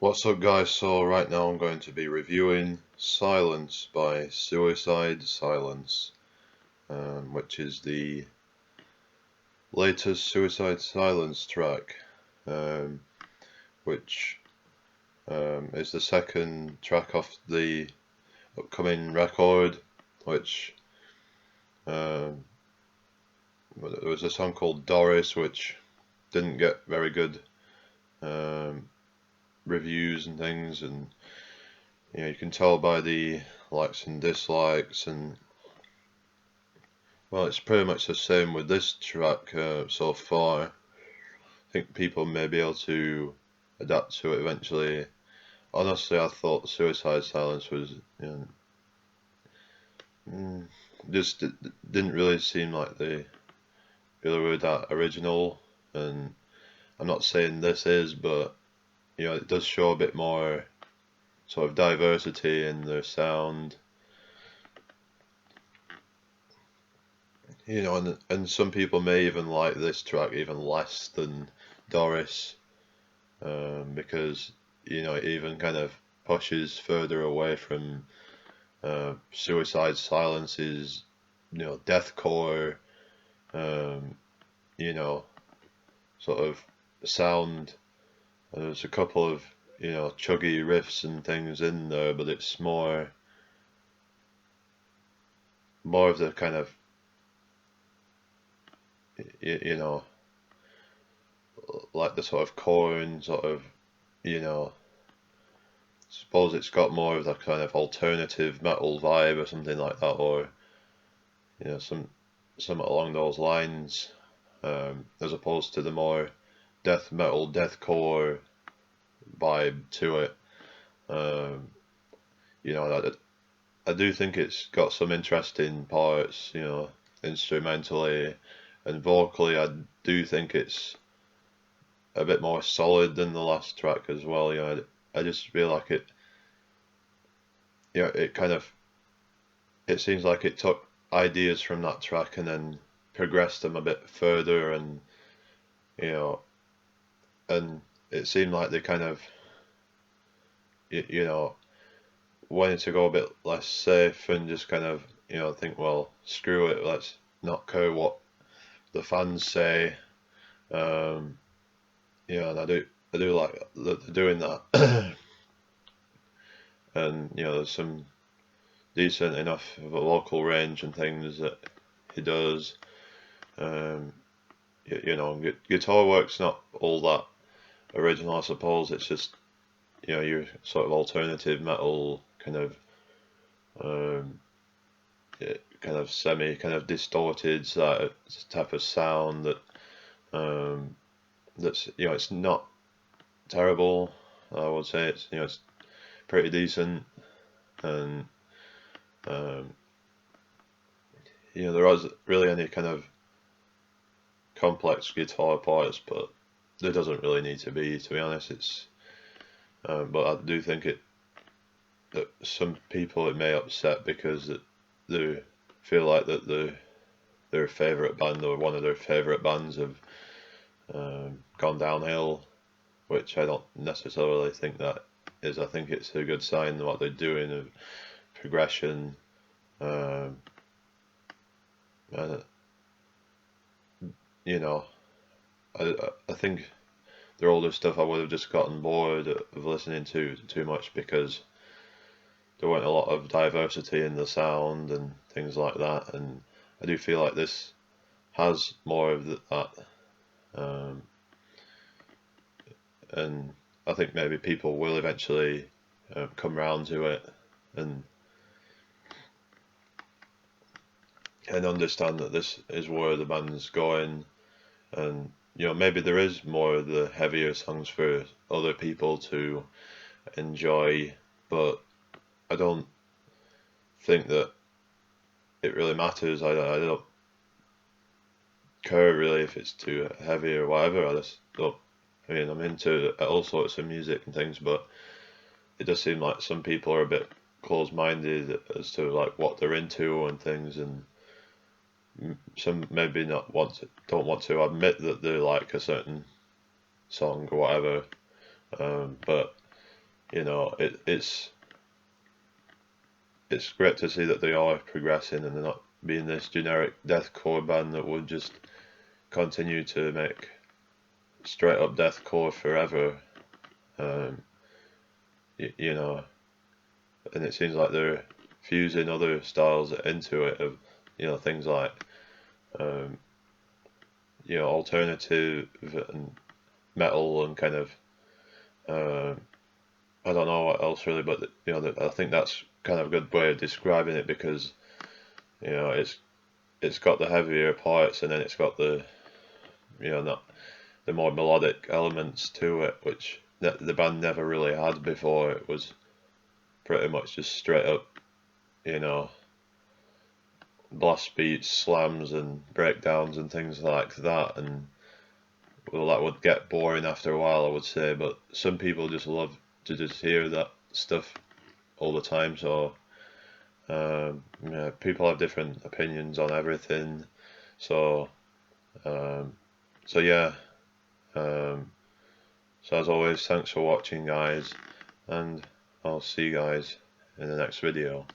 What's up, guys? So right now I'm going to be reviewing Silence by Suicide Silence, which is the latest Suicide Silence track, um, which is the second track off the upcoming record, which um, there was a song called Doris, which didn't get very good um, reviews and things, and you can tell by the likes and dislikes, and well, it's pretty much the same with this track so far. I think people may be able to adapt to it eventually. Honestly, I thought Suicide Silence was, mm, just didn't really seem like they really were that original. And I'm not saying this is, but it does show a bit more sort of diversity in their sound. And some people may even like this track even less than Doris, because it even kind of pushes further away from Suicide Silence's deathcore, um, you know sort of sound. There's a couple of chuggy riffs and things in there, but it's more of the kind of you know like the sort of Korn sort of you know suppose it's got more of the kind of alternative metal vibe or something like that, or something along those lines, as opposed to the more death metal, deathcore vibe to it. Um, I do think it's got some interesting parts, instrumentally and vocally. I do think it's a bit more solid than the last track as well. I just feel like it kind of, it seems like it took ideas from that track and then progressed them a bit further, and you know, and it seemed like they kind of, you know, wanted to go a bit less safe and just kind of, think, well, screw it, let's not care what the fans say. Um, and I do like that they're doing that, and there's some decent enough of a local range and things that he does. Um, guitar work's not all that original, I suppose. It's just your sort of alternative metal kind of um, kind of semi kind of distorted that type of sound that's it's not terrible. I would say it's pretty decent, and um, there isn't really any kind of complex guitar parts, but there doesn't really need to be honest. It's but I do think that some people it may upset because they feel like that their favorite band or one of their favorite bands have gone downhill, which I don't necessarily think that is. I think it's a good sign what they're doing of progression. And I think their older stuff I would have just gotten bored of listening to too much because there weren't a lot of diversity in the sound and things like that. And I do feel like this has more of that. Um, and I think maybe people will eventually come round to it and understand that this is where the band's going, and maybe there is more of the heavier songs for other people to enjoy, but I don't think that it really matters. I don't care really if it's too heavy or whatever. I just don't. I mean, I'm into all sorts of music and things, but it does seem like some people are a bit closed-minded as to like what they're into and things, and some maybe don't want to admit that they like a certain song or whatever. But you know, it's great to see that they are progressing and they're not being this generic deathcore band that would just continue to make straight up deathcore forever. You know, and it seems like they're fusing other styles into it, of, you know, things like you know, alternative and metal and kind of I don't know what else really, but you know, I think that's kind of a good way of describing it, because you know it's got the heavier parts and then it's got the, you know, not the more melodic elements to it, which the band never really had before. It was pretty much just straight up, you know, blast beats, slams and breakdowns and things like that, and well, that would get boring after a while, I would say, but some people just love to just hear that stuff all the time. So yeah, people have different opinions on everything. So so yeah. So as always, thanks for watching, guys, and I'll see you guys in the next video.